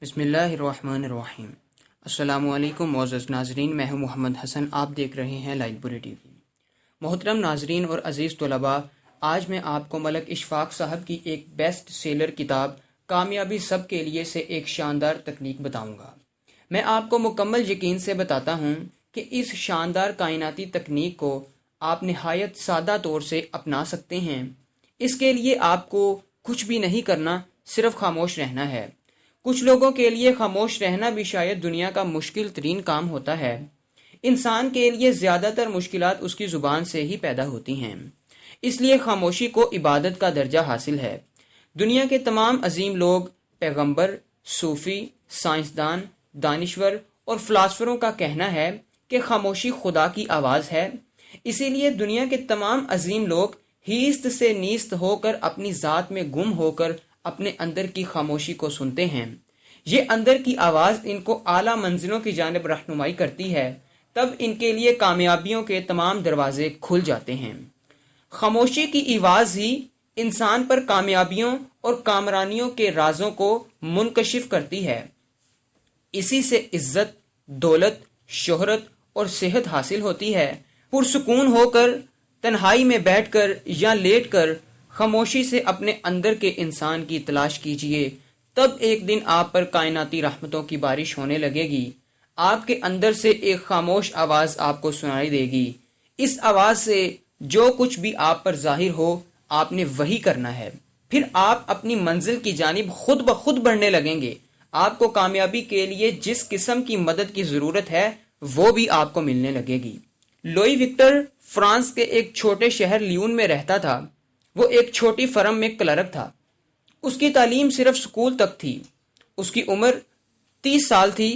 بسم اللہ الرحمن الرحیم۔ السلام علیکم معزز ناظرین، میں ہوں محمد حسن، آپ دیکھ رہے ہیں لائٹ بوری ٹی وی۔ محترم ناظرین اور عزیز طلباء، آج میں آپ کو ملک اشفاق صاحب کی ایک بیسٹ سیلر کتاب کامیابی سب کے لیے سے ایک شاندار تکنیک بتاؤں گا۔ میں آپ کو مکمل یقین سے بتاتا ہوں کہ اس شاندار کائناتی تکنیک کو آپ نہایت سادہ طور سے اپنا سکتے ہیں۔ اس کے لیے آپ کو کچھ بھی نہیں کرنا، صرف خاموش رہنا ہے۔ کچھ لوگوں کے لیے خاموش رہنا بھی شاید دنیا کا مشکل ترین کام ہوتا ہے۔ انسان کے لیے زیادہ تر مشکلات اس کی زبان سے ہی پیدا ہوتی ہیں، اس لیے خاموشی کو عبادت کا درجہ حاصل ہے۔ دنیا کے تمام عظیم لوگ، پیغمبر، صوفی، سائنسدان، دانشور اور فلاسفروں کا کہنا ہے کہ خاموشی خدا کی آواز ہے۔ اسی لیے دنیا کے تمام عظیم لوگ ہیست سے نیست ہو کر اپنی ذات میں گم ہو کر اپنے اندر کی خاموشی کو سنتے ہیں۔ یہ اندر کی آواز ان کو اعلیٰ منزلوں کی جانب رہنمائی کرتی ہے، تب ان کے لیے کامیابیوں کے تمام دروازے کھل جاتے ہیں۔ خاموشی کی آواز ہی انسان پر کامیابیوں اور کامرانیوں کے رازوں کو منکشف کرتی ہے۔ اسی سے عزت، دولت، شہرت اور صحت حاصل ہوتی ہے۔ پرسکون ہو کر، تنہائی میں بیٹھ کر یا لیٹ کر خاموشی سے اپنے اندر کے انسان کی تلاش کیجئے، تب ایک دن آپ پر کائناتی رحمتوں کی بارش ہونے لگے گی۔ آپ کے اندر سے ایک خاموش آواز آپ کو سنائی دے گی۔ اس آواز سے جو کچھ بھی آپ پر ظاہر ہو، آپ نے وہی کرنا ہے۔ پھر آپ اپنی منزل کی جانب خود بخود بڑھنے لگیں گے۔ آپ کو کامیابی کے لیے جس قسم کی مدد کی ضرورت ہے، وہ بھی آپ کو ملنے لگے گی۔ لوئی وکٹر فرانس کے ایک چھوٹے شہر لیون میں رہتا تھا۔ وہ ایک چھوٹی فرم میں کلرک تھا۔ اس کی تعلیم صرف سکول تک تھی۔ اس کی عمر 30 سال تھی۔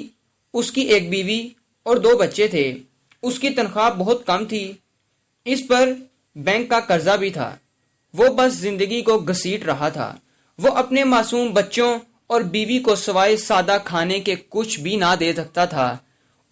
اس کی ایک بیوی اور 2 بچے تھے۔ اس کی تنخواہ بہت کم تھی۔ اس پر بینک کا قرضہ بھی تھا۔ وہ بس زندگی کو گھسیٹ رہا تھا۔ وہ اپنے معصوم بچوں اور بیوی کو سوائے سادہ کھانے کے کچھ بھی نہ دے سکتا تھا۔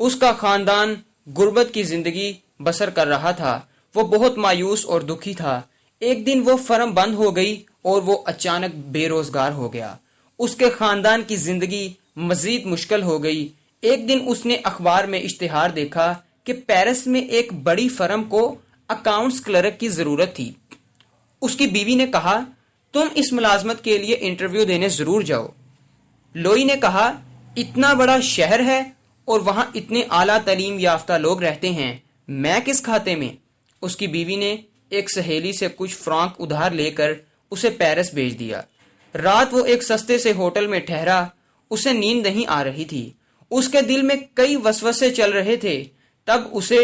اس کا خاندان غربت کی زندگی بسر کر رہا تھا۔ وہ بہت مایوس اور دکھی تھا۔ ایک دن وہ فرم بند ہو گئی اور وہ اچانک بے روزگار ہو گیا۔ اس کے خاندان کی زندگی مزید مشکل ہو گئی۔ ایک دن اس نے اخبار میں اشتہار دیکھا کہ پیرس میں ایک بڑی فرم کو اکاؤنٹس کلرک کی ضرورت تھی۔ اس کی بیوی نے کہا، تم اس ملازمت کے لیے انٹرویو دینے ضرور جاؤ۔ لوئی نے کہا، اتنا بڑا شہر ہے اور وہاں اتنے اعلیٰ تعلیم یافتہ لوگ رہتے ہیں، میں کس کھاتے میں؟ اس کی بیوی نے ایک سہیلی سے کچھ فرانک ادھار لے کر اسے پیرس بھیج دیا۔ رات وہ ایک سستے سے ہوٹل میں ٹھہرا۔ اسے نیند نہیں آ رہی تھی۔ اس کے دل میں کئی وسوسے چل رہے تھے۔ تب اسے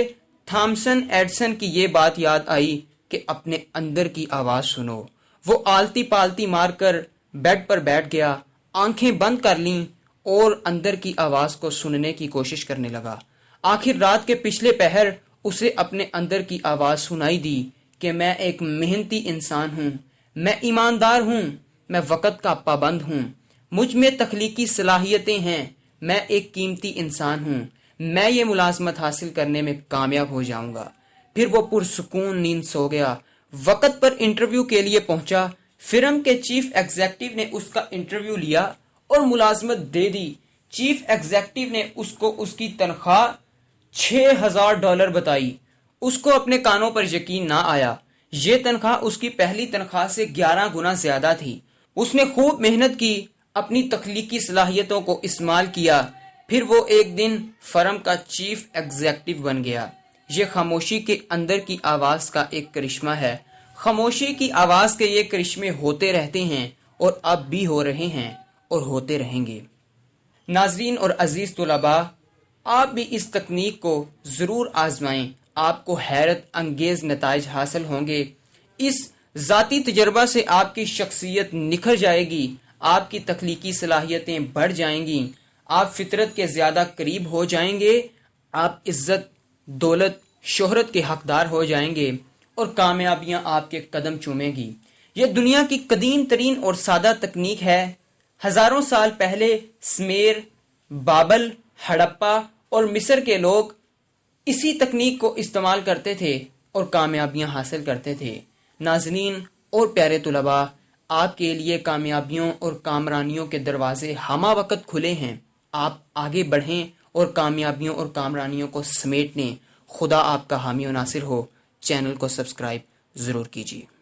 تھامسن ایڈسن کی یہ بات یاد آئی کہ اپنے اندر کی آواز سنو۔ وہ آلتی پالتی مار کر بیڈ پر بیٹھ گیا، آنکھیں بند کر لیں اور اندر کی آواز کو سننے کی کوشش کرنے لگا۔ آخر رات کے پچھلے پہر اسے اپنے اندر کی آواز سنائی دی کہ میں ایک محنتی انسان ہوں، میں ایماندار ہوں، میں وقت کا پابند ہوں، مجھ میں تخلیقی صلاحیتیں ہیں، میں ایک قیمتی انسان ہوں، میں یہ ملازمت حاصل کرنے میں کامیاب ہو جاؤں گا۔ پھر وہ پرسکون نیند سو گیا۔ وقت پر انٹرویو کے لیے پہنچا۔ فرم کے چیف ایگزیکٹو نے اس کا انٹرویو لیا اور ملازمت دے دی۔ چیف ایگزیکٹو نے اس کو اس کی تنخواہ $6000 بتائی۔ اس کو اپنے کانوں پر یقین نہ آیا۔ یہ تنخواہ اس کی پہلی تنخواہ سے 11 گنا زیادہ تھی۔ اس نے خوب محنت کی، اپنی تخلیقی صلاحیتوں کو استعمال کیا۔ پھر وہ ایک دن فرم کا چیف ایگزیکٹو بن گیا۔ یہ خاموشی کے اندر کی آواز کا ایک کرشمہ ہے۔ خاموشی کی آواز کے یہ کرشمے ہوتے رہتے ہیں اور اب بھی ہو رہے ہیں اور ہوتے رہیں گے۔ ناظرین اور عزیز طلباء، آپ بھی اس تکنیک کو ضرور آزمائیں۔ آپ کو حیرت انگیز نتائج حاصل ہوں گے۔ اس ذاتی تجربہ سے آپ کی شخصیت نکھر جائے گی، آپ کی تخلیقی صلاحیتیں بڑھ جائیں گی، آپ فطرت کے زیادہ قریب ہو جائیں گے، آپ عزت، دولت، شہرت کے حقدار ہو جائیں گے اور کامیابیاں آپ کے قدم چومیں گی۔ یہ دنیا کی قدیم ترین اور سادہ تکنیک ہے۔ ہزاروں سال پہلے سمیر، بابل، ہڑپا اور مصر کے لوگ اسی تکنیک کو استعمال کرتے تھے اور کامیابیاں حاصل کرتے تھے۔ ناظرین اور پیارے طلباء، آپ کے لیے کامیابیوں اور کامرانیوں کے دروازے ہمہ وقت کھلے ہیں. آپ آگے بڑھیں اور کامیابیوں اور کامرانیوں کو سمیٹ لیں. خدا آپ کا حامی و ناصر ہو. چینل کو سبسکرائب ضرور کیجیے.